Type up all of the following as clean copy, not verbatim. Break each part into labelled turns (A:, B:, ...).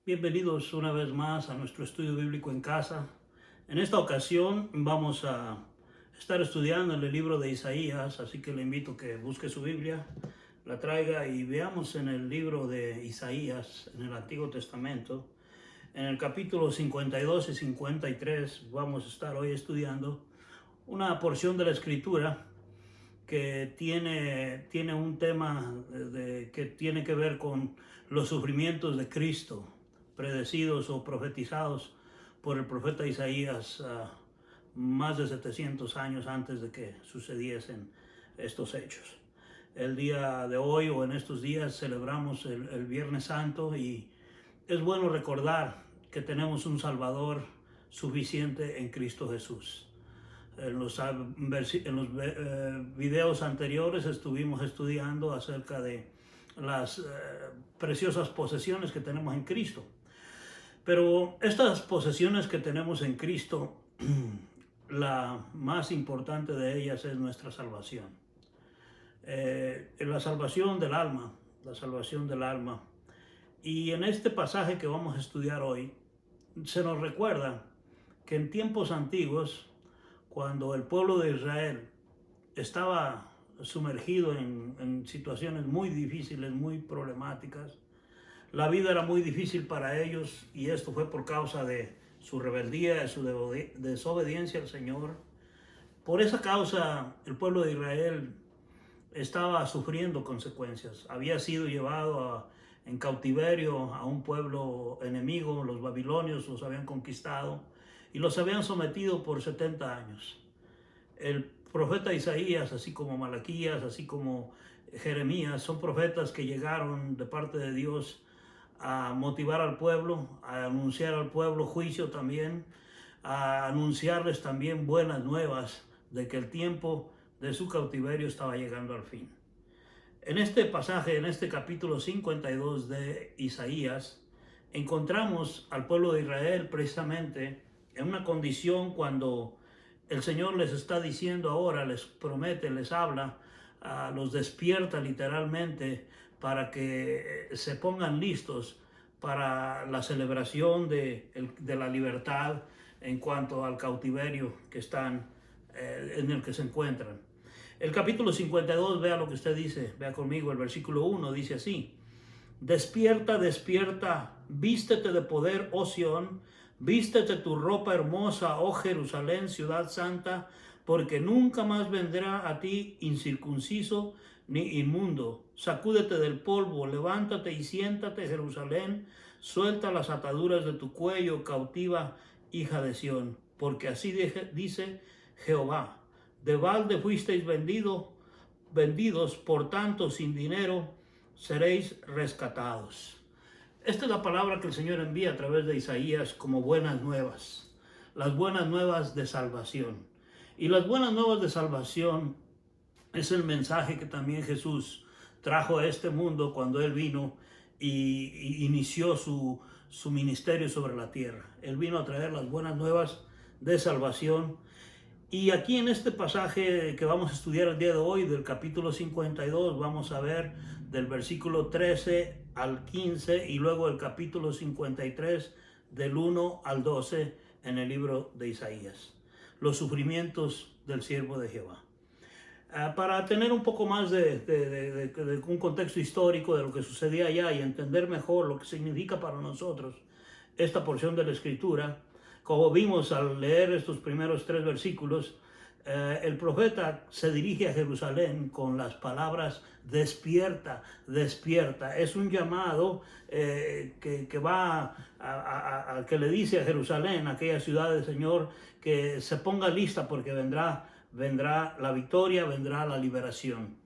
A: Bienvenidos una vez más a nuestro estudio bíblico en casa. En esta ocasión vamos a estar estudiando en el libro de Isaías, así que le invito a que busque su Biblia, la traiga y veamos en el libro de Isaías, en el Antiguo Testamento, en el capítulo 52 y 53, vamos a estar hoy estudiando una porción de la Escritura que tiene un tema que tiene que ver con los sufrimientos de Cristo, predecidos o profetizados por el profeta Isaías más de 700 años antes de que sucediesen estos hechos. El día de hoy o en estos días celebramos el Viernes Santo y es bueno recordar que tenemos un Salvador suficiente en Cristo Jesús. En los videos anteriores estuvimos estudiando acerca de las preciosas posesiones que tenemos en Cristo. Pero estas posesiones que tenemos en Cristo, la más importante de ellas es nuestra salvación. La salvación del alma, la salvación del alma. Y en este pasaje que vamos a estudiar hoy, se nos recuerda que en tiempos antiguos, cuando el pueblo de Israel estaba sumergido en situaciones muy difíciles, muy problemáticas, la vida era muy difícil para ellos y esto fue por causa de su rebeldía, de su desobediencia al Señor. Por esa causa el pueblo de Israel estaba sufriendo consecuencias. Había sido llevado en cautiverio a un pueblo enemigo, los babilonios los habían conquistado y los habían sometido por 70 años. El profeta Isaías, así como Malaquías, así como Jeremías, son profetas que llegaron de parte de Dios a motivar al pueblo, a anunciar al pueblo juicio también, a anunciarles también buenas nuevas de que el tiempo de su cautiverio estaba llegando al fin. En este pasaje, en este capítulo 52 de Isaías, encontramos al pueblo de Israel precisamente en una condición cuando el Señor les está diciendo ahora, les promete, les habla, los despierta literalmente para que se pongan listos para la celebración de la libertad en cuanto al cautiverio que están, en el que se encuentran. El capítulo 52, vea lo que usted dice, vea conmigo, el versículo 1 dice así: despierta, despierta, vístete de poder, oh Sión, vístete tu ropa hermosa, oh Jerusalén, ciudad santa, porque nunca más vendrá a ti incircunciso ni inmundo. Sacúdete del polvo, levántate y siéntate, Jerusalén, suelta las ataduras de tu cuello, cautiva hija de Sión, porque así dice Jehová: de balde fuisteis vendidos, por tanto sin dinero seréis rescatados. Esta es la palabra que el Señor envía a través de Isaías como buenas nuevas, las buenas nuevas de salvación. Y las buenas nuevas de salvación es el mensaje que también Jesús trajo a este mundo cuando Él vino y inició su ministerio sobre la tierra. Él vino a traer las buenas nuevas de salvación. Y aquí en este pasaje que vamos a estudiar el día de hoy, del capítulo 52, vamos a ver del versículo 13 al 15 y luego el capítulo 53 del 1 al 12 en el libro de Isaías. Los sufrimientos del siervo de Jehová. Para tener un poco más de un contexto histórico de lo que sucedía allá y entender mejor lo que significa para nosotros esta porción de la Escritura, como vimos al leer estos primeros 3 versículos, el profeta se dirige a Jerusalén con las palabras despierta, despierta. Es un llamado que va que le dice a Jerusalén, aquella ciudad del Señor, que se ponga lista porque vendrá la victoria, vendrá la liberación.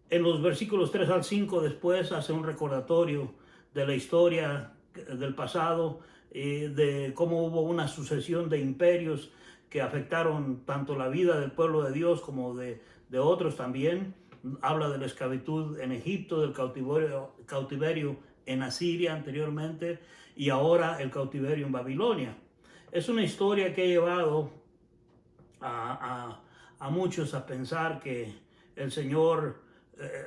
A: En los versículos 3 al 5 después hace un recordatorio de la historia del pasado, de cómo hubo una sucesión de imperios que afectaron tanto la vida del pueblo de Dios como de otros también. Habla de la esclavitud en Egipto, del cautiverio en Asiria anteriormente y ahora el cautiverio en Babilonia. Es una historia que ha llevado a muchos a pensar que el Señor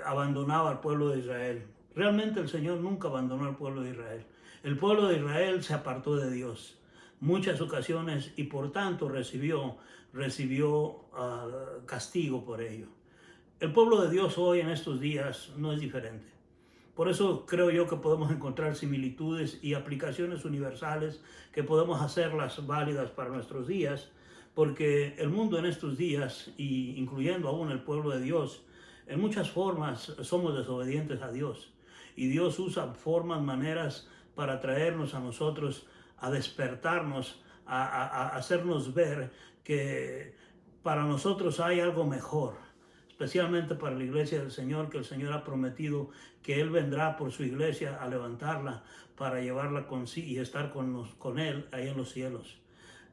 A: abandonaba al pueblo de Israel. Realmente el Señor nunca abandonó al pueblo de Israel. El pueblo de Israel se apartó de Dios muchas ocasiones y por tanto recibió castigo por ello. El pueblo de Dios hoy en estos días no es diferente. Por eso creo yo que podemos encontrar similitudes y aplicaciones universales que podemos hacerlas válidas para nuestros días, porque el mundo en estos días, y incluyendo aún el pueblo de Dios, en muchas formas somos desobedientes a Dios. Y Dios usa formas, maneras para traernos a nosotros, a despertarnos, a hacernos ver que para nosotros hay algo mejor, especialmente para la iglesia del Señor, que el Señor ha prometido que Él vendrá por su iglesia a levantarla para llevarla con sí y estar con Él ahí en los cielos.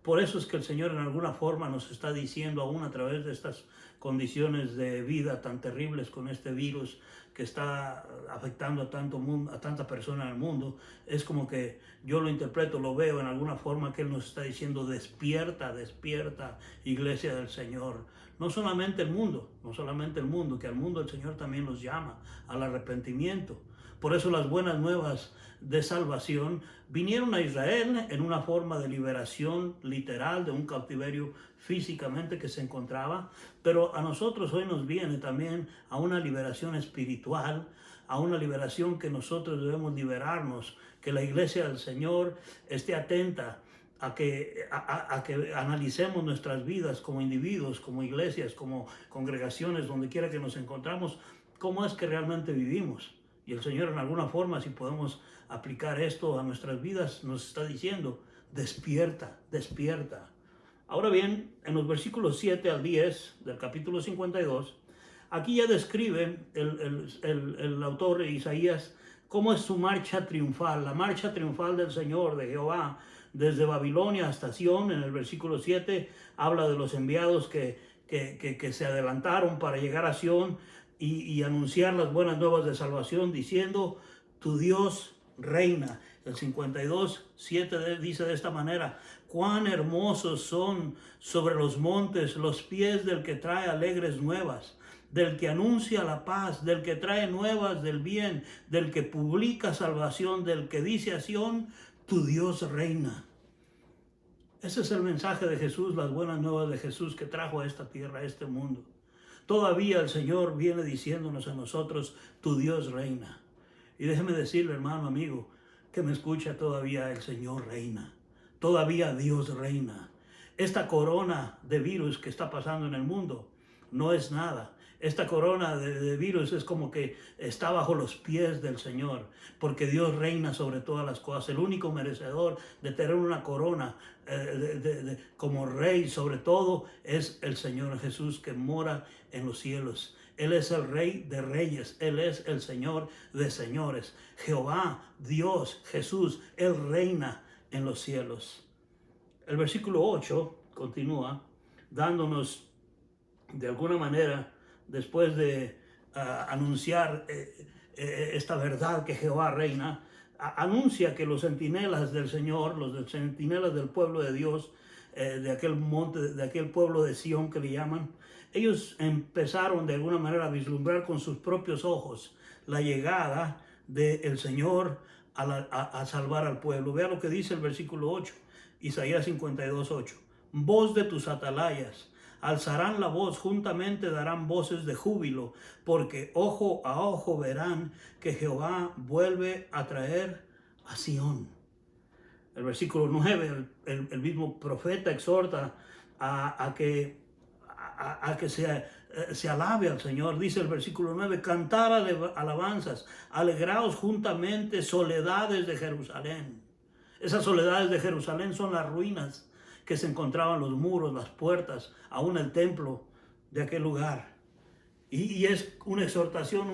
A: Por eso es que el Señor en alguna forma nos está diciendo, aún a través de estas condiciones de vida tan terribles con este virus que está afectando a tanto mundo, a tanta persona en el mundo, es como que yo lo interpreto, lo veo en alguna forma que Él nos está diciendo: despierta, despierta, iglesia del Señor. No solamente el mundo, que al mundo el Señor también los llama al arrepentimiento. Por eso las buenas nuevas de salvación vinieron a Israel en una forma de liberación literal de un cautiverio físicamente que se encontraba, pero a nosotros hoy nos viene también a una liberación espiritual, a una liberación que nosotros debemos liberarnos, que la iglesia del Señor esté atenta a que analicemos nuestras vidas como individuos, como iglesias, como congregaciones, donde quiera que nos encontramos, cómo es que realmente vivimos. Y el Señor en alguna forma, si podemos aplicar esto a nuestras vidas, nos está diciendo: despierta, despierta. Ahora bien, en los versículos 7 al 10 del capítulo 52, aquí ya describe el autor Isaías cómo es su marcha triunfal, la marcha triunfal del Señor, de Jehová, desde Babilonia hasta Sión. En el versículo 7 habla de los enviados que se adelantaron para llegar a Sión y anunciar las buenas nuevas de salvación, diciendo: tu Dios reina. El 52:7 dice de esta manera: cuán hermosos son sobre los montes los pies del que trae alegres nuevas, del que anuncia la paz, del que trae nuevas del bien, del que publica salvación, del que dice a Sión: tu Dios reina. Ese es el mensaje de Jesús, las buenas nuevas de Jesús que trajo a esta tierra, a este mundo. Todavía el Señor viene diciéndonos a nosotros: tu Dios reina. Y déjeme decirle, hermano, amigo, que me escucha, todavía el Señor reina. Todavía Dios reina. Esta corona de virus que está pasando en el mundo no es nada. Esta corona de virus es como que está bajo los pies del Señor, porque Dios reina sobre todas las cosas. El único merecedor de tener una corona como rey sobre todo es el Señor Jesús, que mora en los cielos. Él es el Rey de reyes, Él es el Señor de señores. Jehová, Dios, Jesús, Él reina en los cielos. El versículo 8 continúa dándonos, de alguna manera, después de anunciar esta verdad que Jehová reina, anuncia que los centinelas del Señor, los centinelas del pueblo de Dios, de aquel monte, de aquel pueblo de Sión que le llaman, ellos empezaron de alguna manera a vislumbrar con sus propios ojos la llegada del Señor a salvar al pueblo. Vea lo que dice el versículo 8, Isaías 52:8. Voz de tus atalayas, alzarán la voz, juntamente darán voces de júbilo, porque ojo a ojo verán que Jehová vuelve a traer a Sión. El versículo 9, el mismo profeta exhorta a que se alabe al Señor. Dice el versículo 9: cantar alabanzas, alegraos juntamente, soledades de Jerusalén. Esas soledades de Jerusalén son las ruinas que se encontraban, los muros, las puertas, aún el templo de aquel lugar. Y es una exhortación,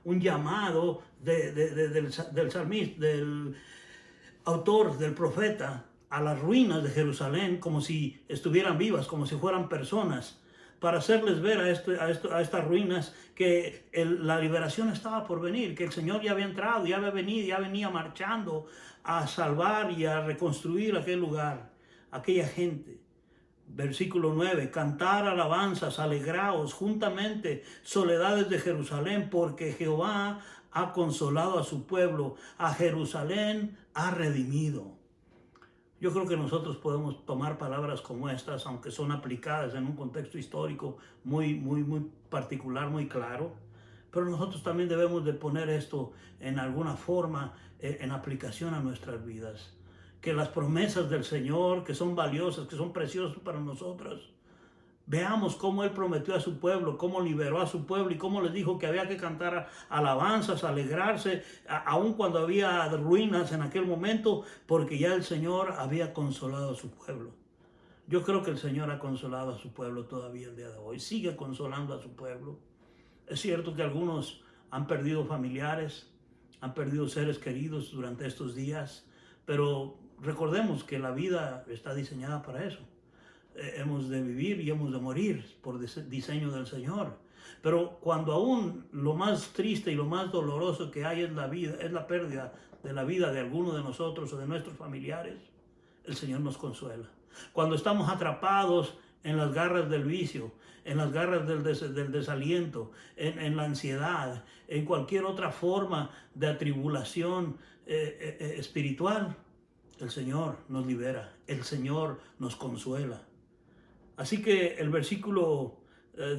A: un llamado del salmista, del autor, del profeta, a las ruinas de Jerusalén, como si estuvieran vivas, como si fueran personas, para hacerles ver a estas ruinas que la liberación estaba por venir, que el Señor ya había entrado, ya había venido, ya venía marchando a salvar y a reconstruir aquel lugar, aquella gente. Versículo 9, cantar alabanzas, alegraos juntamente, soledades de Jerusalén, porque Jehová ha consolado a su pueblo, a Jerusalén ha redimido. Yo creo que nosotros podemos tomar palabras como estas, aunque son aplicadas en un contexto histórico muy particular, muy claro, pero nosotros también debemos de poner esto en alguna forma en aplicación a nuestras vidas. Que las promesas del Señor, que son valiosas, que son preciosas para nosotros, veamos cómo Él prometió a su pueblo, cómo liberó a su pueblo y cómo les dijo que había que cantar alabanzas, alegrarse, aun cuando había ruinas en aquel momento, porque ya el Señor había consolado a su pueblo. Yo creo que el Señor ha consolado a su pueblo todavía el día de hoy, sigue consolando a su pueblo. Es cierto que algunos han perdido familiares, han perdido seres queridos durante estos días, pero recordemos que la vida está diseñada para eso. Hemos de vivir y hemos de morir por diseño del Señor. Pero cuando aún lo más triste y lo más doloroso que hay es la vida, es la pérdida de la vida de alguno de nosotros o de nuestros familiares, el Señor nos consuela. Cuando estamos atrapados en las garras del vicio, en las garras del desaliento, en la ansiedad, en cualquier otra forma de atribulación espiritual, el Señor nos libera, el Señor nos consuela. Así que el versículo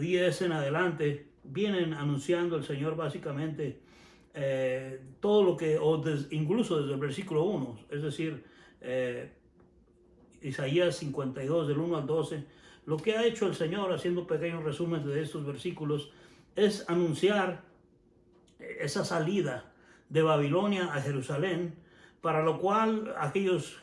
A: 10 en adelante vienen anunciando el Señor básicamente todo lo que, incluso desde el versículo 1, es decir, Isaías 52 del 1 al 12, lo que ha hecho el Señor, haciendo pequeños resúmenes de estos versículos, es anunciar esa salida de Babilonia a Jerusalén, para lo cual aquellos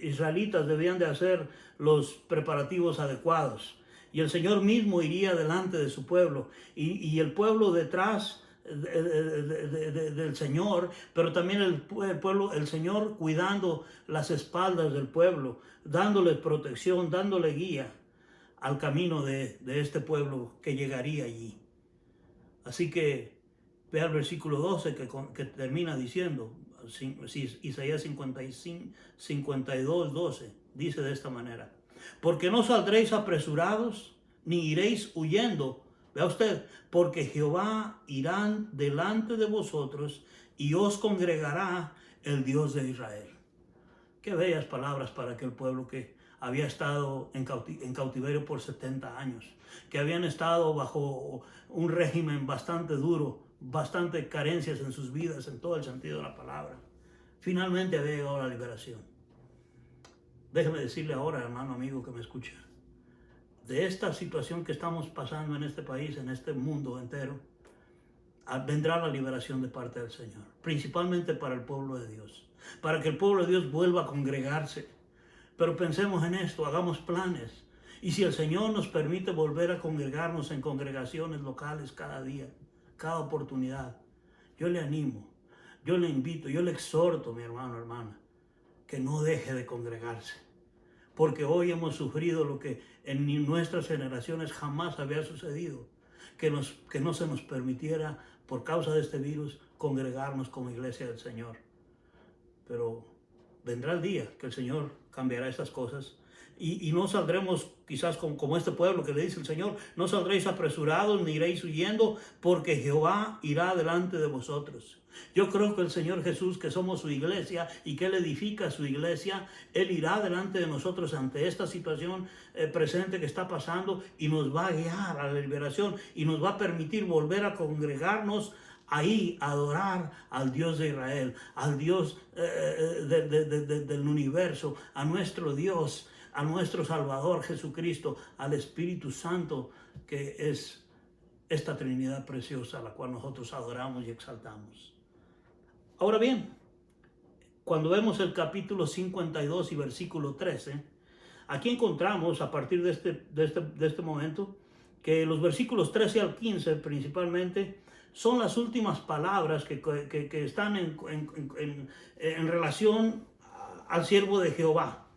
A: israelitas debían de hacer los preparativos adecuados. Y el Señor mismo iría delante de su pueblo y el pueblo detrás del Señor, pero también el pueblo, el Señor cuidando las espaldas del pueblo, dándole protección, dándole guía al camino de este pueblo que llegaría allí. Así que vea el versículo 12 que termina diciendo, Isaías 52, 12, dice de esta manera: porque no saldréis apresurados, ni iréis huyendo. Vea usted, porque Jehová irá delante de vosotros y os congregará el Dios de Israel. Qué bellas palabras para aquel pueblo que había estado en cautiverio por 70 años, que habían estado bajo un régimen bastante duro, bastante carencias en sus vidas, en todo el sentido de la palabra. Finalmente había llegado la liberación. Déjeme decirle ahora, hermano, amigo que me escucha, de esta situación que estamos pasando en este país, en este mundo entero, vendrá la liberación de parte del Señor, principalmente para el pueblo de Dios, para que el pueblo de Dios vuelva a congregarse. Pero pensemos en esto, hagamos planes. Y si el Señor nos permite volver a congregarnos en congregaciones locales cada día, cada oportunidad, yo le animo, yo le invito, yo le exhorto, mi hermano, hermana, que no deje de congregarse. Porque hoy hemos sufrido lo que en nuestras generaciones jamás había sucedido, que no se nos permitiera, por causa de este virus, congregarnos como iglesia del Señor. Pero vendrá el día que el Señor cambiará estas cosas y no saldremos quizás como este pueblo que le dice el Señor: no saldréis apresurados ni iréis huyendo, porque Jehová irá delante de vosotros. Yo creo que el Señor Jesús, que somos su iglesia y que Él edifica su iglesia, Él irá delante de nosotros ante esta situación presente que está pasando y nos va a guiar a la liberación y nos va a permitir volver a congregarnos ahí, a adorar al Dios de Israel, al Dios del universo, a nuestro Dios, a nuestro Salvador Jesucristo, al Espíritu Santo, que es esta Trinidad preciosa a la cual nosotros adoramos y exaltamos. Ahora bien, cuando vemos el capítulo 52 y versículo 13, aquí encontramos a partir de este momento que los versículos 13 al 15 principalmente son las últimas palabras que están en relación al siervo de Jehová,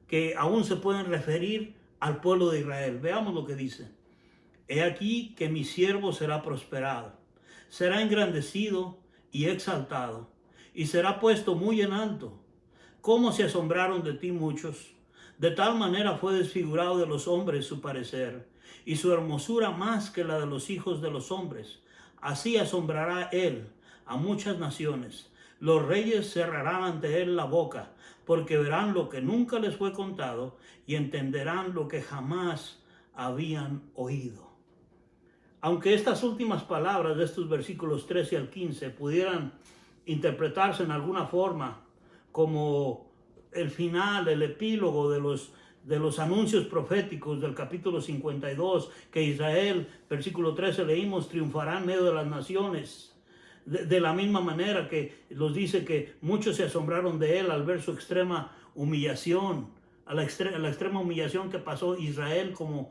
A: que aún se pueden referir al pueblo de Israel. Veamos lo que dice: he aquí que mi siervo será prosperado, será engrandecido y exaltado, y será puesto muy en alto. ¿Cómo se asombraron de ti muchos? De tal manera fue desfigurado de los hombres su parecer, y su hermosura más que la de los hijos de los hombres. Así asombrará él a muchas naciones. Los reyes cerrarán ante él la boca, porque verán lo que nunca les fue contado y entenderán lo que jamás habían oído. Aunque estas últimas palabras de estos versículos 13 al 15 pudieran interpretarse en alguna forma como el final, el epílogo de los anuncios proféticos del capítulo 52, que Israel, versículo 13 leímos, triunfará en medio de las naciones. De la misma manera que nos dice que muchos se asombraron de él al ver su extrema humillación, a la extrema humillación que pasó Israel como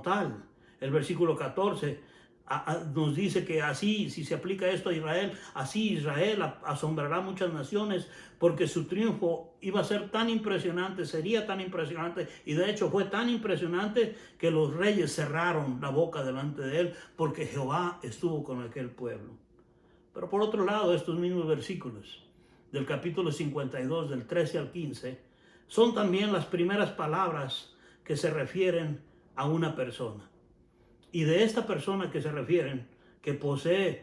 A: tal. El versículo 14 nos dice que así, si se aplica esto a Israel, así Israel asombrará a muchas naciones, porque su triunfo iba a ser tan impresionante, sería tan impresionante, y de hecho fue tan impresionante que los reyes cerraron la boca delante de él, porque Jehová estuvo con aquel pueblo. Pero por otro lado, estos mismos versículos del capítulo 52, del 13 al 15, son también las primeras palabras que se refieren a una persona. Y de esta persona que se refieren, que posee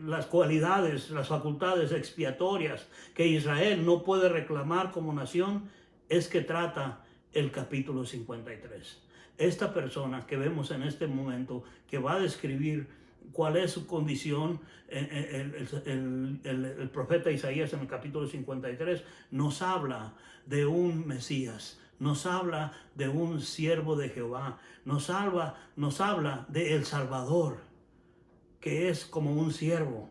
A: las cualidades, las facultades expiatorias que Israel no puede reclamar como nación, es que trata el capítulo 53. Esta persona que vemos en este momento, que va a describir cuál es su condición, el profeta Isaías en el capítulo 53 nos habla de un Mesías, nos habla de un siervo de Jehová, nos habla de el Salvador, que es como un siervo.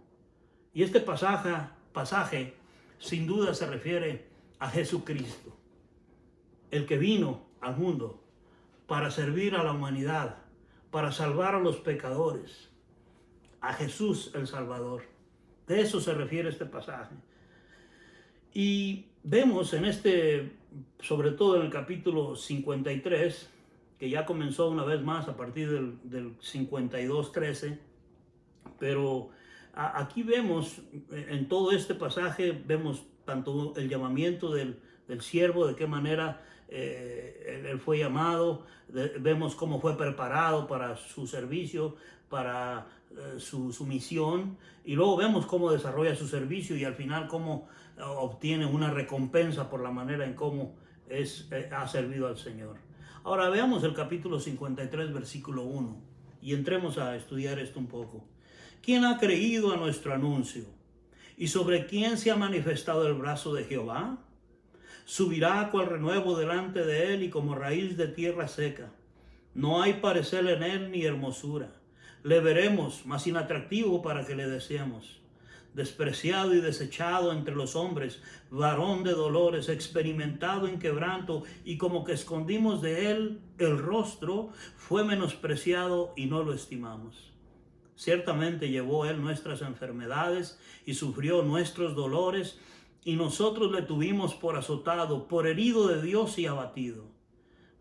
A: Y este pasaje sin duda se refiere a Jesucristo, el que vino al mundo para servir a la humanidad, para salvar a los pecadores, a Jesús el Salvador. De eso se refiere este pasaje. Y vemos sobre todo en el capítulo 53, que ya comenzó una vez más a partir del 52:13, pero aquí vemos, en todo este pasaje, vemos tanto el llamamiento del siervo, de qué manera él fue llamado, vemos cómo fue preparado para su servicio, para su misión, y luego vemos cómo desarrolla su servicio y al final cómo obtiene una recompensa por la manera en cómo ha servido al Señor. Ahora veamos el capítulo 53, versículo 1, y entremos a estudiar esto un poco. ¿Quién ha creído a nuestro anuncio? ¿Y sobre quién se ha manifestado el brazo de Jehová? Subirá cual renuevo delante de él y como raíz de tierra seca. No hay parecer en él ni hermosura. Le veremos, mas inatractivo para que le deseemos. Despreciado y desechado entre los hombres, varón de dolores, experimentado en quebranto, y como que escondimos de él el rostro, fue menospreciado y no lo estimamos. Ciertamente llevó él nuestras enfermedades y sufrió nuestros dolores, y nosotros le tuvimos por azotado, por herido de Dios y abatido.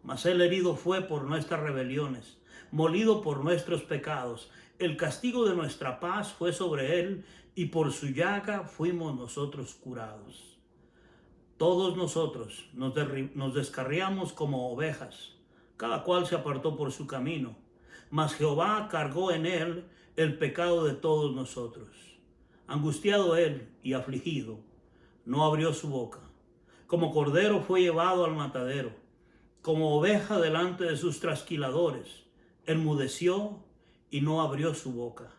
A: Mas él herido fue por nuestras rebeliones, molido por nuestros pecados. El castigo de nuestra paz fue sobre él, y por su llaga fuimos nosotros curados. Todos nosotros nos descarriamos como ovejas, cada cual se apartó por su camino, mas Jehová cargó en él el pecado de todos nosotros. Angustiado él y afligido, no abrió su boca. Como cordero fue llevado al matadero, como oveja delante de sus trasquiladores, enmudeció y no abrió su boca.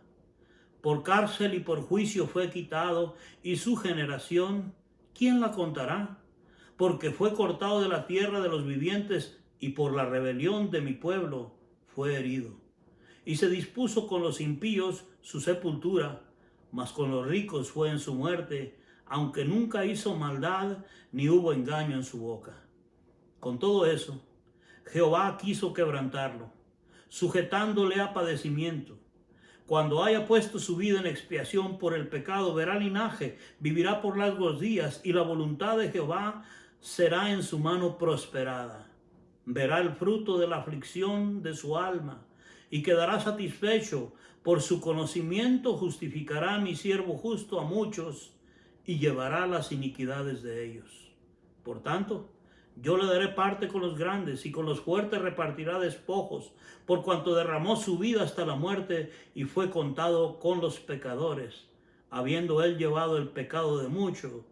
A: Por cárcel y por juicio fue quitado, y su generación, ¿quién la contará? Porque fue cortado de la tierra de los vivientes, y por la rebelión de mi pueblo fue herido. Y se dispuso con los impíos su sepultura, mas con los ricos fue en su muerte, aunque nunca hizo maldad, ni hubo engaño en su boca. Con todo eso, Jehová quiso quebrantarlo, sujetándole a padecimiento. Cuando haya puesto su vida en expiación por el pecado, verá linaje, vivirá por largos días, y la voluntad de Jehová será en su mano prosperada. Verá el fruto de la aflicción de su alma, y quedará satisfecho. Por su conocimiento justificará a mi siervo justo a muchos, y llevará las iniquidades de ellos. Por tanto, Yo le daré parte con los grandes y con los fuertes repartirá despojos, por cuanto derramó su vida hasta la muerte y fue contado con los pecadores, habiendo él llevado el pecado de muchos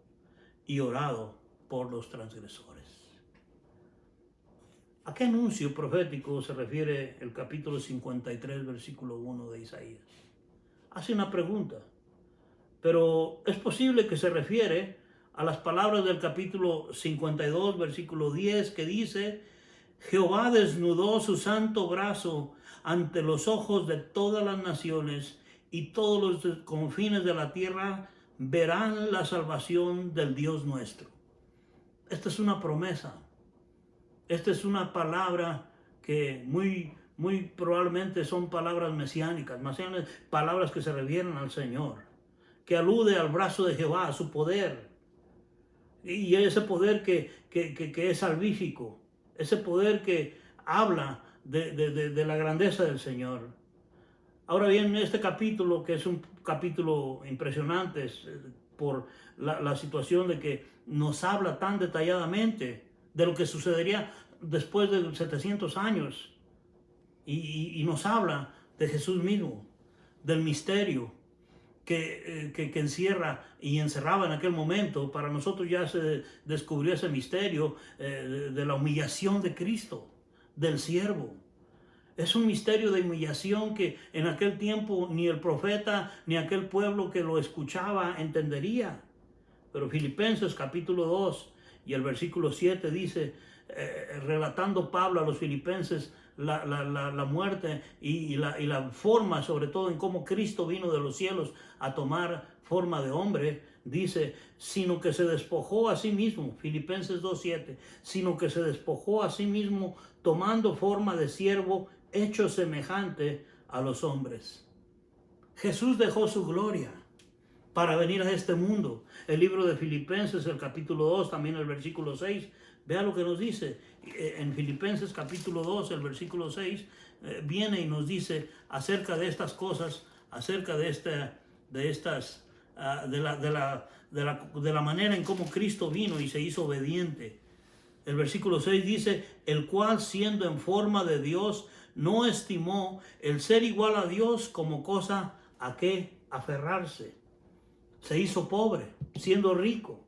A: y orado por los transgresores. ¿A qué anuncio profético se refiere el capítulo 53, versículo 1 de Isaías? Hace una pregunta, pero es posible que se refiere a las palabras del capítulo 52, versículo 10, que dice: Jehová desnudó su santo brazo ante los ojos de todas las naciones, y todos los confines de la tierra verán la salvación del Dios nuestro. Esta es una promesa. Esta es una palabra que muy probablemente son palabras mesiánicas, palabras que se refieren al Señor, que alude al brazo de Jehová, a su poder, y ese poder que es salvífico, ese poder que habla de la grandeza del Señor. Ahora bien, este capítulo, que es un capítulo impresionante por la situación de que nos habla tan detalladamente de lo que sucedería después de 700 años, y nos habla de Jesús mismo, del misterio que encierra y encerraba en aquel momento. Para nosotros ya se descubrió ese misterio de la humillación de Cristo, del siervo. Es un misterio de humillación que en aquel tiempo ni el profeta ni aquel pueblo que lo escuchaba entendería. Pero Filipenses capítulo 2 y el versículo 7 dice, relatando Pablo a los filipenses la muerte y la forma, sobre todo en cómo Cristo vino de los cielos a tomar forma de hombre, dice: sino que se despojó a sí mismo, Filipenses 2:7, sino que se despojó a sí mismo, tomando forma de siervo, hecho semejante a los hombres. Jesús dejó su gloria para venir a este mundo. El libro de Filipenses, el capítulo 2, también el versículo 6, vea lo que nos dice. En Filipenses capítulo 2, el versículo 6, viene y nos dice acerca de estas cosas, acerca de la manera en cómo Cristo vino y se hizo obediente. El versículo 6 dice: el cual, siendo en forma de Dios, no estimó el ser igual a Dios como cosa a que aferrarse. Se hizo pobre, siendo rico.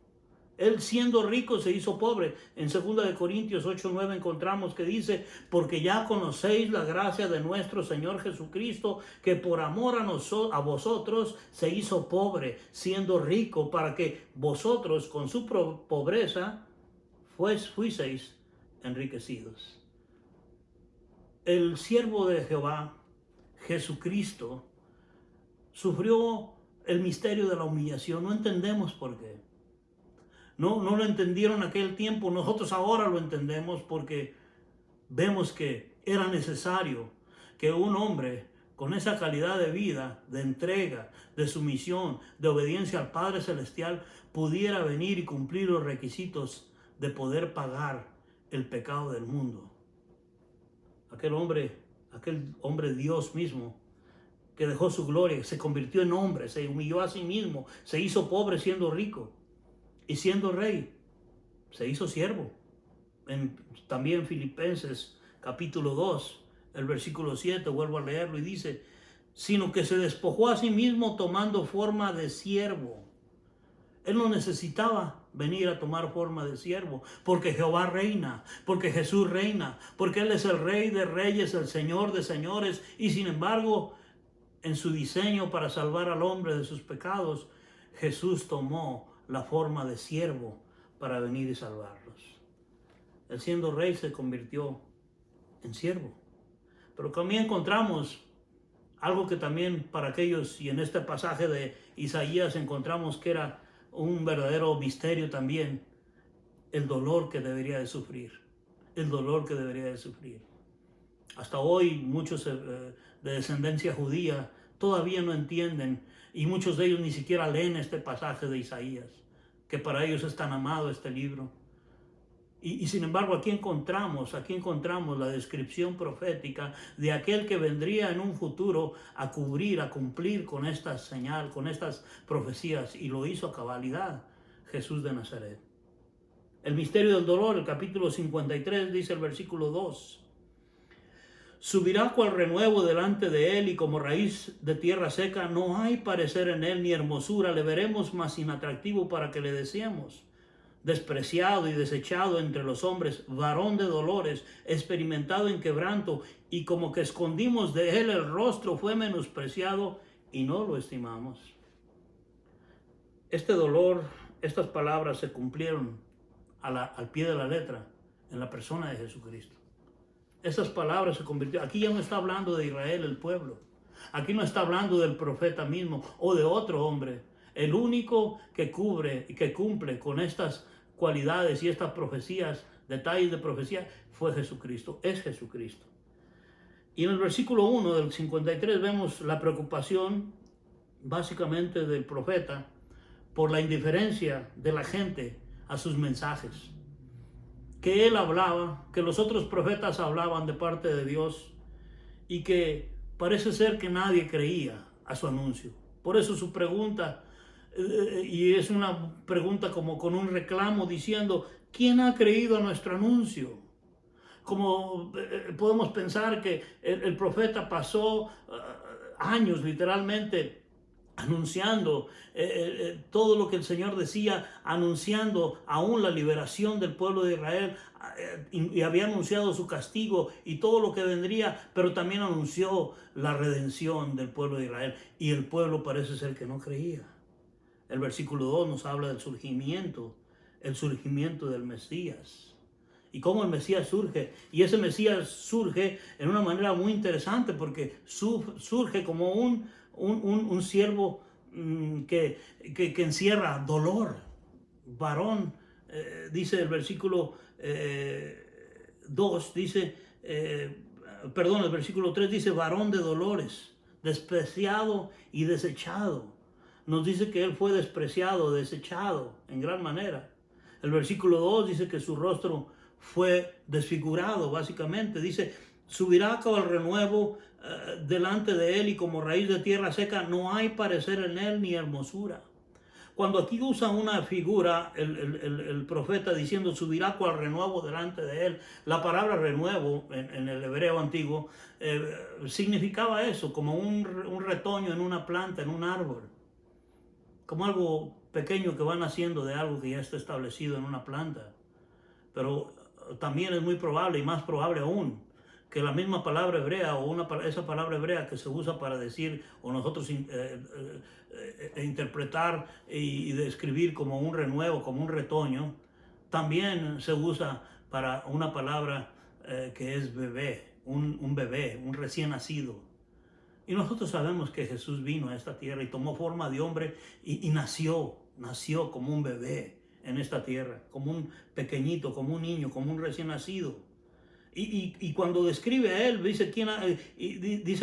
A: Él, siendo rico, se hizo pobre. En 2 Corintios 8:9 encontramos que dice: porque ya conocéis la gracia de nuestro Señor Jesucristo, que por amor a vosotros se hizo pobre, siendo rico, para que vosotros con su pobreza fuiseis enriquecidos. El siervo de Jehová, Jesucristo, sufrió el misterio de la humillación. No entendemos por qué. No lo entendieron en aquel tiempo. Nosotros ahora lo entendemos porque vemos que era necesario que un hombre con esa calidad de vida, de entrega, de sumisión, de obediencia al Padre Celestial, pudiera venir y cumplir los requisitos de poder pagar el pecado del mundo. Aquel hombre Dios mismo, que dejó su gloria, se convirtió en hombre, se humilló a sí mismo, se hizo pobre siendo rico, y siendo rey, se hizo siervo. También Filipenses capítulo 2, el versículo 7, vuelvo a leerlo, y dice: sino que se despojó a sí mismo tomando forma de siervo. Él no necesitaba venir a tomar forma de siervo, porque Jehová reina, porque Jesús reina, porque Él es el Rey de reyes, el Señor de señores, y sin embargo, en su diseño para salvar al hombre de sus pecados, Jesús tomó la forma de siervo para venir y salvarlos. Él, siendo rey, se convirtió en siervo. Pero también encontramos algo que también para aquellos, y en este pasaje de Isaías encontramos que era un verdadero misterio también: el dolor que debería de sufrir. El dolor que debería de sufrir. Hasta hoy muchos de descendencia judía todavía no entienden, y muchos de ellos ni siquiera leen este pasaje de Isaías, que para ellos es tan amado este libro. Y sin embargo aquí encontramos la descripción profética de aquel que vendría en un futuro a cumplir con esta señal, con estas profecías, y lo hizo a cabalidad: Jesús de Nazaret. El misterio del dolor, el capítulo 53, dice el versículo 2. Subirá cual renuevo delante de él, y como raíz de tierra seca, no hay parecer en él ni hermosura, le veremos más inatractivo para que le deseemos. Despreciado y desechado entre los hombres, varón de dolores, experimentado en quebranto, y como que escondimos de él el rostro, fue menospreciado y no lo estimamos. Este dolor, estas palabras se cumplieron al pie de la letra en la persona de Jesucristo. Esas palabras se convirtieron. Aquí ya no está hablando de Israel, el pueblo. Aquí no está hablando del profeta mismo o de otro hombre. El único que cubre y que cumple con estas cualidades y estas profecías, detalles de profecía, fue Jesucristo, es Jesucristo. Y en el versículo 1 del 53 vemos la preocupación básicamente del profeta por la indiferencia de la gente a sus mensajes. Que él hablaba, que los otros profetas hablaban de parte de Dios y que parece ser que nadie creía a su anuncio. Por eso su pregunta, y es una pregunta como con un reclamo diciendo, ¿quién ha creído a nuestro anuncio? Como podemos pensar que el profeta pasó años literalmente anunciando todo lo que el Señor decía, anunciando aún la liberación del pueblo de Israel, y había anunciado su castigo y todo lo que vendría, pero también anunció la redención del pueblo de Israel, y el pueblo parece ser que no creía. El versículo 2 nos habla del surgimiento, el surgimiento del Mesías. Y cómo el Mesías surge. Y ese Mesías surge en una manera muy interesante, porque surge como un siervo que encierra dolor. Varón, dice el versículo 2, dice, el versículo 3 dice, varón de dolores, despreciado y desechado. Nos dice que él fue despreciado, desechado en gran manera. El versículo 2 dice que su rostro fue desfigurado, básicamente. Dice, subirá cual renuevo delante de él, y como raíz de tierra seca, no hay parecer en él ni hermosura. Cuando aquí usa una figura, el profeta diciendo, subirá cual renuevo delante de él, la palabra renuevo en el hebreo antiguo significaba eso, como un retoño en una planta, en un árbol, como algo pequeño que van haciendo de algo que ya está establecido en una planta. Pero también es muy probable, y más probable aún, que la misma palabra hebrea o esa palabra hebrea que se usa para decir o nosotros interpretar y describir como un renuevo, como un retoño, también se usa para una palabra que es bebé, un bebé, un recién nacido. Y nosotros sabemos que Jesús vino a esta tierra y tomó forma de hombre y nació como un bebé en esta tierra, como un pequeñito, como un niño, como un recién nacido. Y cuando describe a él, dice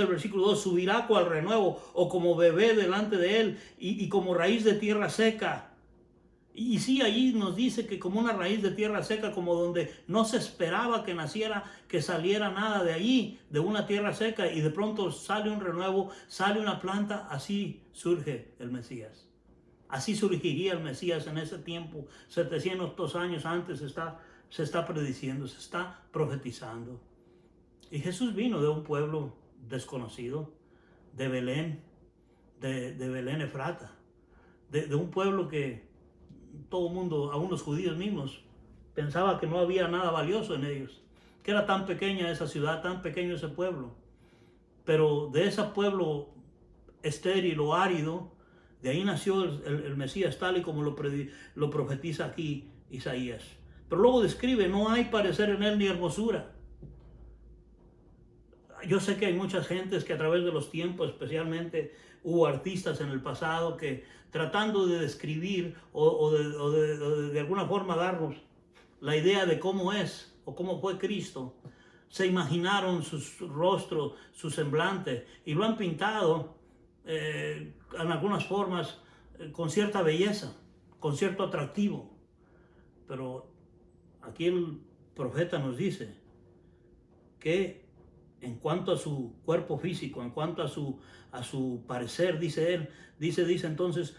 A: el versículo 2, subirá cual renuevo, o como bebé delante de él, y como raíz de tierra seca. Y sí, allí nos dice que como una raíz de tierra seca, como donde no se esperaba que naciera, que saliera nada de allí, de una tierra seca, y de pronto sale un renuevo, sale una planta, así surge el Mesías. Así surgiría el Mesías en ese tiempo, 700 años antes se está prediciendo, se está profetizando. Y Jesús vino de un pueblo desconocido, de Belén, de Belén Efrata, de un pueblo que todo el mundo, aún los judíos mismos, pensaba que no había nada valioso en ellos, que era tan pequeña esa ciudad, tan pequeño ese pueblo. Pero de ese pueblo estéril o árido, de ahí nació el Mesías, tal y como lo profetiza aquí Isaías. Pero luego describe, no hay parecer en él ni hermosura. Yo sé que hay muchas gentes que a través de los tiempos, especialmente hubo artistas en el pasado que tratando de describir o de alguna forma darnos la idea de cómo es o cómo fue Cristo, se imaginaron su rostro, su semblante, y lo han pintado en algunas formas con cierta belleza, con cierto atractivo. Pero aquí el profeta nos dice que en cuanto a su cuerpo físico, en cuanto a su parecer, dice él, dice entonces,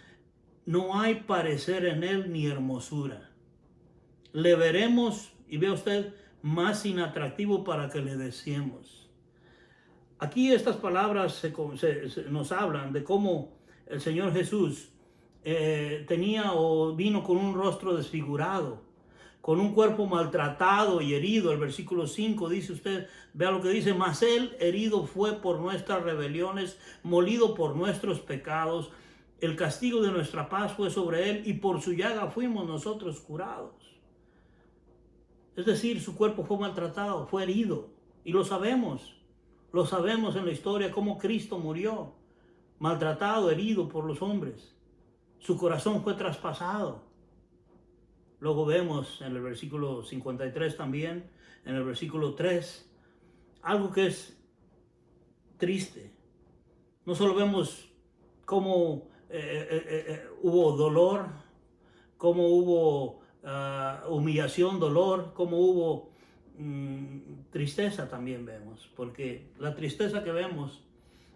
A: no hay parecer en él ni hermosura. le veremos, y vea usted, más inatractivo para que le deseemos. Aquí estas palabras nos hablan de cómo el Señor Jesús tenía o vino con un rostro desfigurado, con un cuerpo maltratado y herido. El versículo 5 dice usted, vea lo que dice: mas él herido fue por nuestras rebeliones, molido por nuestros pecados. El castigo de nuestra paz fue sobre él, y por su llaga fuimos nosotros curados. Es decir, su cuerpo fue maltratado, fue herido, y lo sabemos en la historia cómo Cristo murió, maltratado, herido por los hombres. Su corazón fue traspasado. Luego vemos en el versículo 53 también, en el versículo 3, algo que es triste. No solo vemos cómo hubo dolor, cómo hubo humillación, dolor, cómo hubo tristeza también vemos. Porque la tristeza que vemos,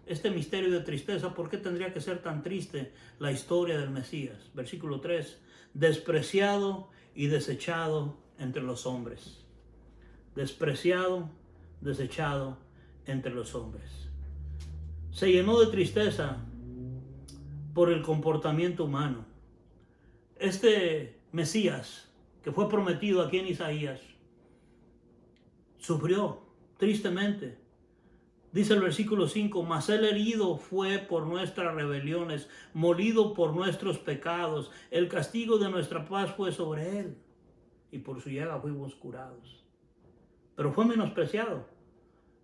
A: este misterio de tristeza, ¿por qué tendría que ser tan triste la historia del Mesías? Versículo 3, despreciado y desechado entre los hombres. Despreciado, desechado entre los hombres. Se llenó de tristeza por el comportamiento humano. Este Mesías, que fue prometido aquí en Isaías, sufrió tristemente. Dice el versículo 5, mas él herido fue por nuestras rebeliones, molido por nuestros pecados. El castigo de nuestra paz fue sobre él, y por su llaga fuimos curados. Pero fue menospreciado.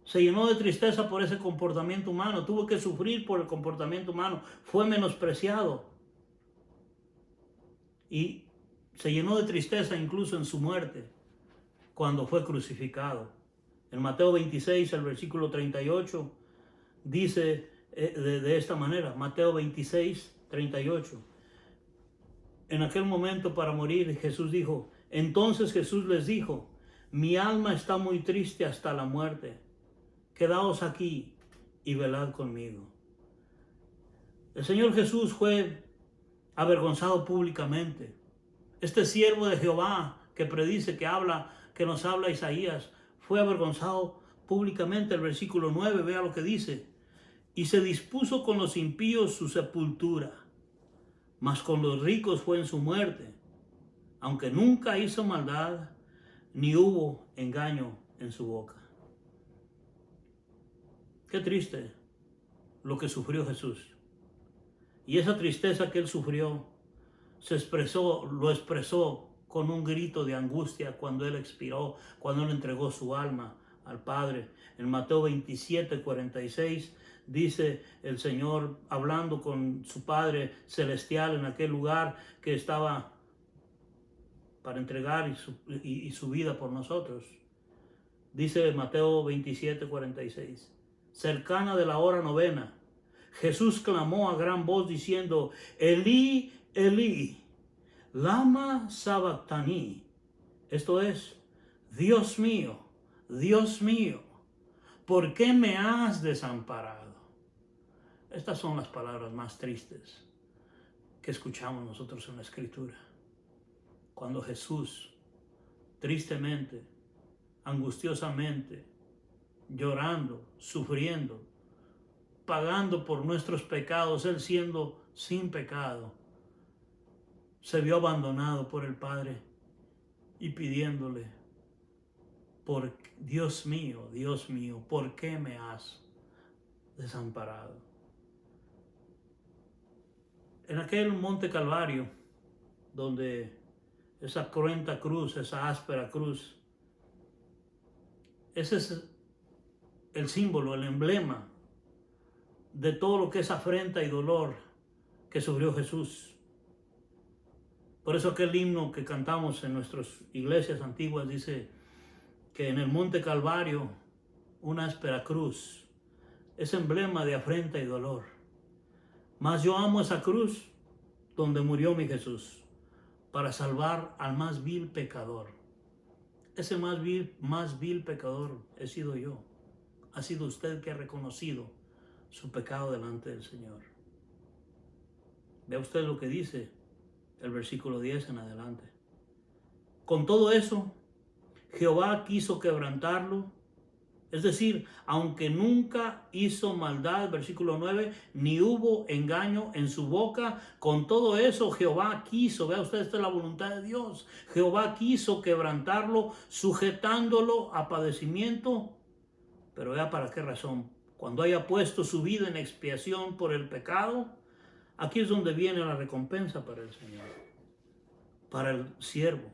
A: Se llenó de tristeza por ese comportamiento humano. Tuvo que sufrir por el comportamiento humano. Fue menospreciado. Y se llenó de tristeza incluso en su muerte, cuando fue crucificado. En Mateo 26, el versículo 38, dice de esta manera, Mateo 26, 38. En aquel momento para morir, Jesús dijo, entonces Jesús les dijo, mi alma está muy triste hasta la muerte. Quedaos aquí y velad conmigo. El Señor Jesús fue avergonzado públicamente. Este siervo de Jehová que predice, que nos habla Isaías, fue avergonzado públicamente. El versículo 9, vea lo que dice. Y se dispuso con los impíos su sepultura, mas con los ricos fue en su muerte, aunque nunca hizo maldad, ni hubo engaño en su boca. Qué triste lo que sufrió Jesús. Y esa tristeza que él sufrió lo expresó con un grito de angustia cuando él expiró, cuando él entregó su alma al Padre. En Mateo 27, 46 dice el Señor hablando con su Padre celestial en aquel lugar que estaba para entregar y su vida por nosotros. Dice Mateo 27, 46. Cercana de la hora novena, Jesús clamó a gran voz diciendo, Elí, Elí, lama sabactani. Esto es, Dios mío, ¿por qué me has desamparado? Estas son las palabras más tristes que escuchamos nosotros en la Escritura. Cuando Jesús, tristemente, angustiosamente, llorando, sufriendo, pagando por nuestros pecados, él siendo sin pecado, se vio abandonado por el Padre y pidiéndole, Dios mío, ¿por qué me has desamparado? En aquel monte Calvario, donde esa cruenta cruz, esa áspera cruz, ese es el símbolo, el emblema de todo lo que es afrenta y dolor que sufrió Jesús. Por eso aquel himno que cantamos en nuestras iglesias antiguas dice que en el monte Calvario una áspera cruz es emblema de afrenta y dolor. Mas yo amo esa cruz donde murió mi Jesús para salvar al más vil pecador. Ese más vil pecador he sido yo. Ha sido usted que ha reconocido su pecado delante del Señor. Vea usted lo que dice el versículo 10 en adelante. Con todo eso, Jehová quiso quebrantarlo. Es decir, aunque nunca hizo maldad, versículo 9, ni hubo engaño en su boca, con todo eso Jehová quiso, vea usted, esta es la voluntad de Dios, Jehová quiso quebrantarlo, sujetándolo a padecimiento, pero vea para qué razón. Cuando haya puesto su vida en expiación por el pecado, aquí es donde viene la recompensa para el Señor, para el siervo.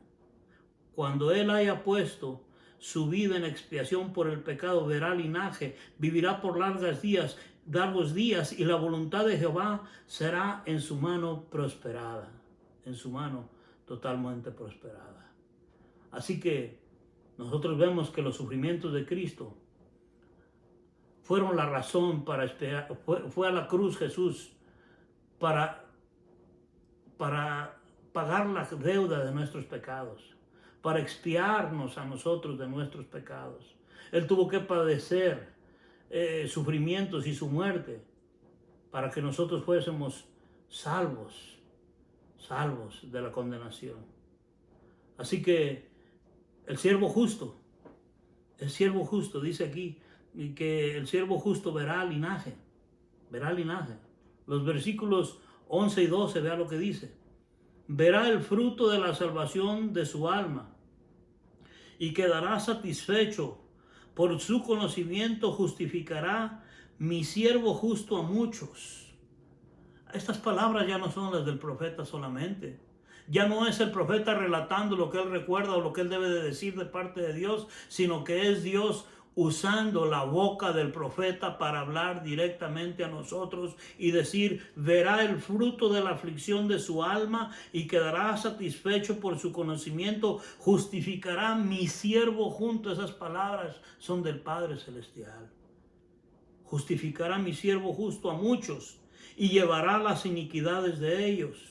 A: Cuando él haya puesto su vida en expiación por el pecado, verá linaje, vivirá por largos días, y la voluntad de Jehová será en su mano prosperada, en su mano totalmente prosperada. Así que nosotros vemos que los sufrimientos de Cristo fueron la razón para esperar. Fue a la cruz Jesús para pagar la deuda de nuestros pecados, para expiarnos a nosotros de nuestros pecados. Él tuvo que padecer sufrimientos y su muerte para que nosotros fuésemos salvos de la condenación. Así que el siervo justo, dice aquí, que el siervo justo verá linaje. Los versículos 11 y 12, vea lo que dice. Verá el fruto de la salvación de su alma y quedará satisfecho. Por su conocimiento justificará mi siervo justo a muchos. Estas palabras ya no son las del profeta solamente. Ya no es el profeta relatando lo que él recuerda o lo que él debe de decir de parte de Dios, sino que es Dios usando la boca del profeta para hablar directamente a nosotros y decir: verá el fruto de la aflicción de su alma y quedará satisfecho por su conocimiento, justificará mi siervo junto. Esas palabras son del Padre Celestial. Justificará mi siervo justo a muchos y llevará las iniquidades de ellos.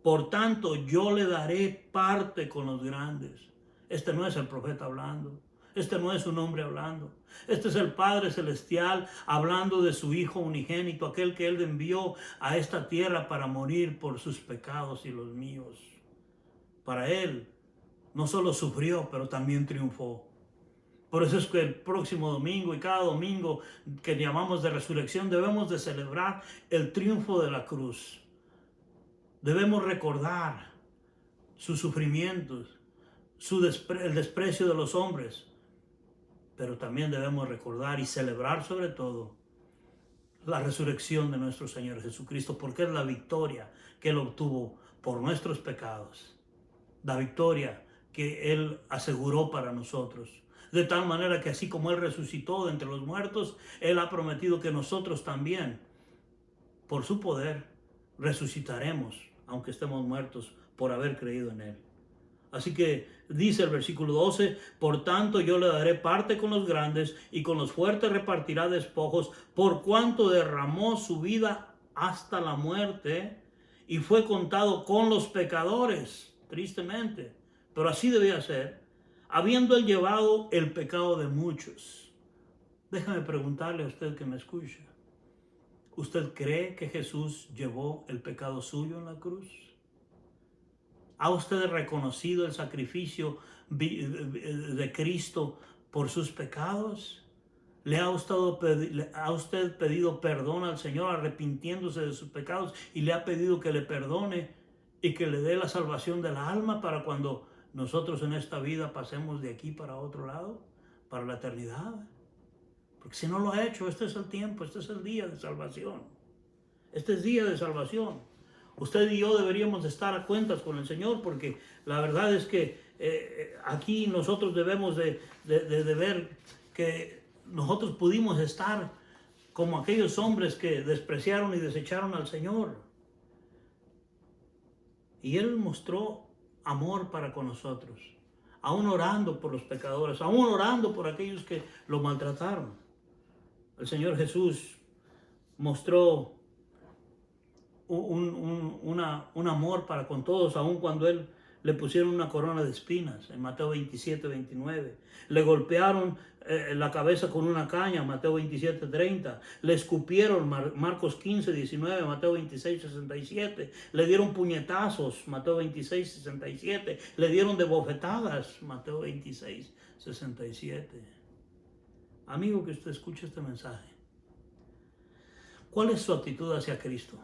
A: Por tanto, yo le daré parte con los grandes. Este no es el profeta hablando. Este no es un hombre hablando. Este es el Padre Celestial hablando de su Hijo unigénito, aquel que Él envió a esta tierra para morir por sus pecados y los míos. Para Él no solo sufrió, pero también triunfó. Por eso es que el próximo domingo y cada domingo que llamamos de resurrección debemos de celebrar el triunfo de la cruz. Debemos recordar sus sufrimientos, el desprecio de los hombres, pero también debemos recordar y celebrar sobre todo la resurrección de nuestro Señor Jesucristo, porque es la victoria que Él obtuvo por nuestros pecados, la victoria que Él aseguró para nosotros. De tal manera que así como Él resucitó de entre los muertos, Él ha prometido que nosotros también, por su poder, resucitaremos, aunque estemos muertos, por haber creído en Él. Así que dice el versículo 12: por tanto yo le daré parte con los grandes, y con los fuertes repartirá despojos, por cuanto derramó su vida hasta la muerte y fue contado con los pecadores. Tristemente, pero así debía ser, habiendo él llevado el pecado de muchos. Déjame preguntarle a usted que me escucha: ¿usted cree que Jesús llevó el pecado suyo en la cruz? ¿Ha usted reconocido el sacrificio de Cristo por sus pecados? ¿Le ha usted pedido perdón al Señor arrepintiéndose de sus pecados y le ha pedido que le perdone y que le dé la salvación de la alma para cuando nosotros en esta vida pasemos de aquí para otro lado, para la eternidad? Porque si no lo ha hecho, este es el tiempo, este es el día de salvación. Este es día de salvación. Usted y yo deberíamos de estar a cuentas con el Señor, porque la verdad es que aquí nosotros debemos de ver que nosotros pudimos estar como aquellos hombres que despreciaron y desecharon al Señor. Y Él mostró amor para con nosotros, aún orando por los pecadores, aún orando por aquellos que lo maltrataron. El Señor Jesús mostró un amor para con todos, aun cuando Él le pusieron una corona de espinas, en Mateo 27, 29. Le golpearon la cabeza con una caña, Mateo 27, 30. Le escupieron, Marcos 15, 19, Mateo 26, 67. Le dieron puñetazos, Mateo 26, 67. Le dieron de bofetadas, Mateo 26, 67. Amigo que usted escuche este mensaje, ¿cuál es su actitud hacia Cristo?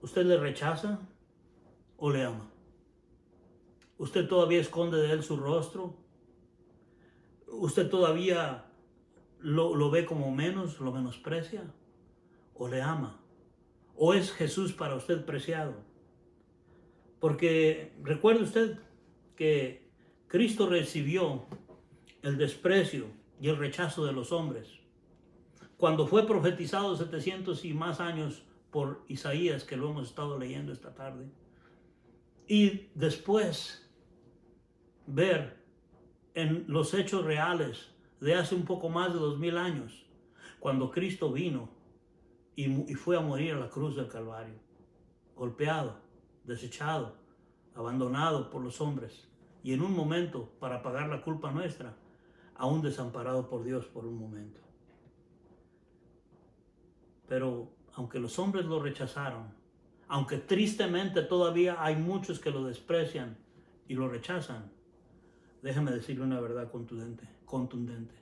A: ¿Usted le rechaza o le ama? ¿Usted todavía esconde de él su rostro? ¿Usted todavía lo ve como menos, lo menosprecia? ¿O le ama? ¿O es Jesús para usted preciado? Porque recuerde usted que Cristo recibió el desprecio y el rechazo de los hombres. Cuando fue profetizado 700 y más años por Isaías, que lo hemos estado leyendo esta tarde, y después ver en los hechos reales de hace un poco más de 2000 años, cuando Cristo vino y fue a morir a la cruz del Calvario, golpeado, desechado, abandonado por los hombres, y en un momento, para pagar la culpa nuestra, aún desamparado por Dios por un momento. Pero aunque los hombres lo rechazaron, aunque tristemente todavía hay muchos que lo desprecian y lo rechazan, déjame decirle una verdad contundente.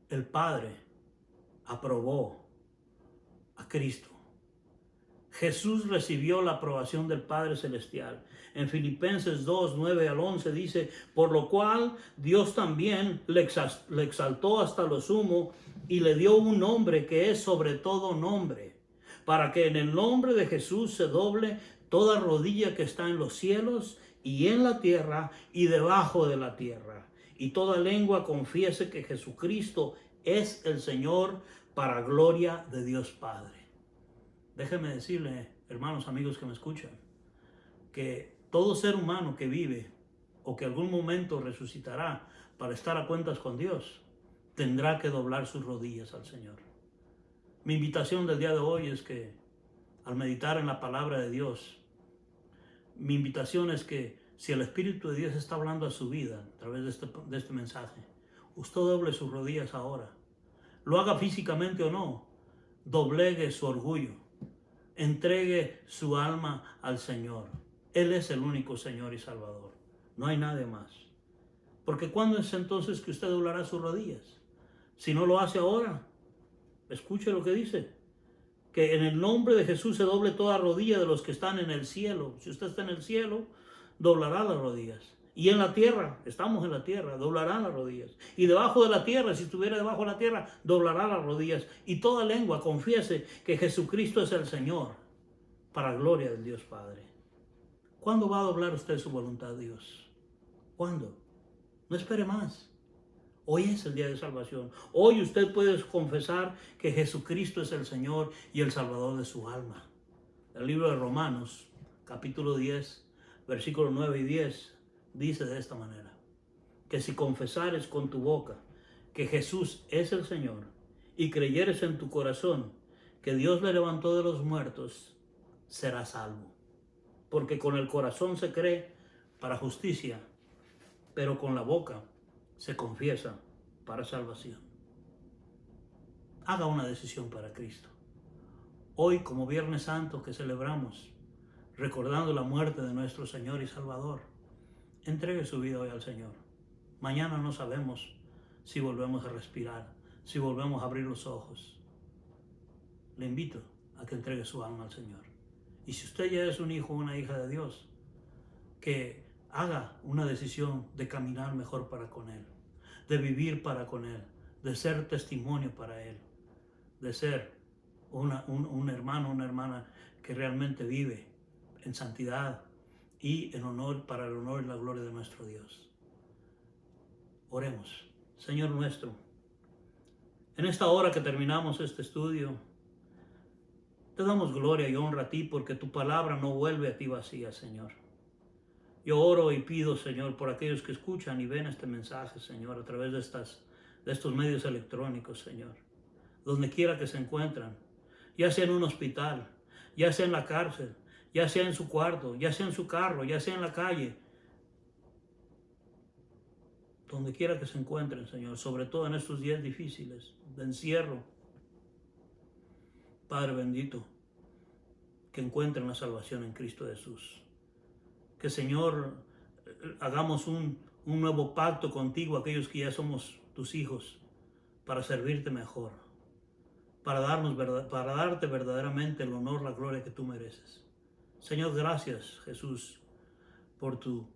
A: El Padre aprobó a Cristo. Jesús recibió la aprobación del Padre Celestial. En Filipenses 2, 9 al 11 dice, por lo cual Dios también le exaltó hasta lo sumo y le dio un nombre que es sobre todo nombre, para que en el nombre de Jesús se doble toda rodilla que está en los cielos y en la tierra y debajo de la tierra, y toda lengua confiese que Jesucristo es el Señor, para gloria de Dios Padre. Déjeme decirle, hermanos, amigos que me escuchan, que todo ser humano que vive o que algún momento resucitará para estar a cuentas con Dios, tendrá que doblar sus rodillas al Señor. Mi invitación del día de hoy es que al meditar en la palabra de Dios, mi invitación es que si el Espíritu de Dios está hablando a su vida a través de este mensaje, usted doble sus rodillas ahora. Lo haga físicamente o no, doblegue su orgullo, entregue su alma al Señor. Él es el único Señor y Salvador. No hay nadie más. Porque ¿cuándo es entonces que usted doblará sus rodillas? Si no lo hace ahora, escuche lo que dice. Que en el nombre de Jesús se doble toda rodilla de los que están en el cielo. Si usted está en el cielo, doblará las rodillas. Y en la tierra, estamos en la tierra, doblará las rodillas. Y debajo de la tierra, si estuviera debajo de la tierra, doblará las rodillas. Y toda lengua confiese que Jesucristo es el Señor, para gloria del Dios Padre. ¿Cuándo va a doblar usted su voluntad, Dios? ¿Cuándo? No espere más. Hoy es el día de salvación. Hoy usted puede confesar que Jesucristo es el Señor y el Salvador de su alma. El libro de Romanos, capítulo 10, versículos 9 y 10, dice de esta manera, que si confesares con tu boca que Jesús es el Señor y creyeres en tu corazón que Dios le levantó de los muertos, serás salvo. Porque con el corazón se cree para justicia, pero con la boca se confiesa para salvación. Haga una decisión para Cristo. Hoy, como Viernes Santo que celebramos, recordando la muerte de nuestro Señor y Salvador, entregue su vida hoy al Señor. Mañana no sabemos si volvemos a respirar, si volvemos a abrir los ojos. Le invito a que entregue su alma al Señor. Y si usted ya es un hijo o una hija de Dios, que haga una decisión de caminar mejor para con Él, de vivir para con Él, de ser testimonio para Él, de ser un hermano, una hermana que realmente vive en santidad y en honor, para el honor y la gloria de nuestro Dios. Oremos. Señor nuestro, en esta hora que terminamos este estudio, te damos gloria y honra a ti porque tu palabra no vuelve a ti vacía, Señor. Yo oro y pido, Señor, por aquellos que escuchan y ven este mensaje, Señor, a través de estos medios electrónicos, Señor. Donde quiera que se encuentran, ya sea en un hospital, ya sea en la cárcel, ya sea en su cuarto, ya sea en su carro, ya sea en la calle, donde quiera que se encuentren, Señor, sobre todo en estos días difíciles de encierro. Padre bendito, que encuentren la salvación en Cristo Jesús. Que, Señor, hagamos un nuevo pacto contigo, aquellos que ya somos tus hijos, para servirte mejor, para darte verdaderamente el honor, la gloria que tú mereces. Señor, gracias, Jesús, por tu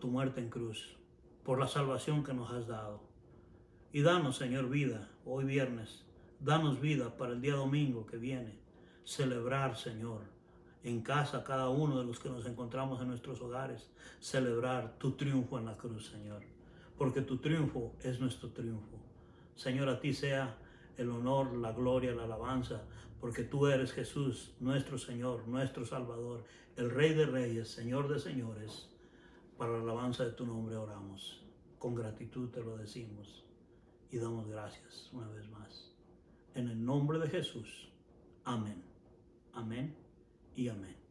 A: muerte en cruz, por la salvación que nos has dado. Y danos, Señor, vida hoy viernes. Danos vida para el día domingo que viene. Celebrar, Señor, en casa cada uno de los que nos encontramos en nuestros hogares. Celebrar tu triunfo en la cruz, Señor. Porque tu triunfo es nuestro triunfo. Señor, a ti sea el honor, la gloria, la alabanza. Porque tú eres Jesús, nuestro Señor, nuestro Salvador, el Rey de Reyes, Señor de Señores. Para la alabanza de tu nombre oramos. Con gratitud te lo decimos. Y damos gracias una vez más. En el nombre de Jesús. Amén. Amén y amén.